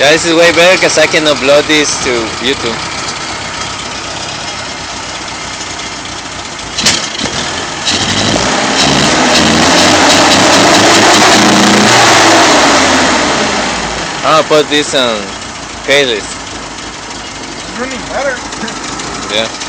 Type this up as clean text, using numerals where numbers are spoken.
Yeah, this is way better because I can upload this to YouTube. I'll put this on playlist. It's running better. Yeah.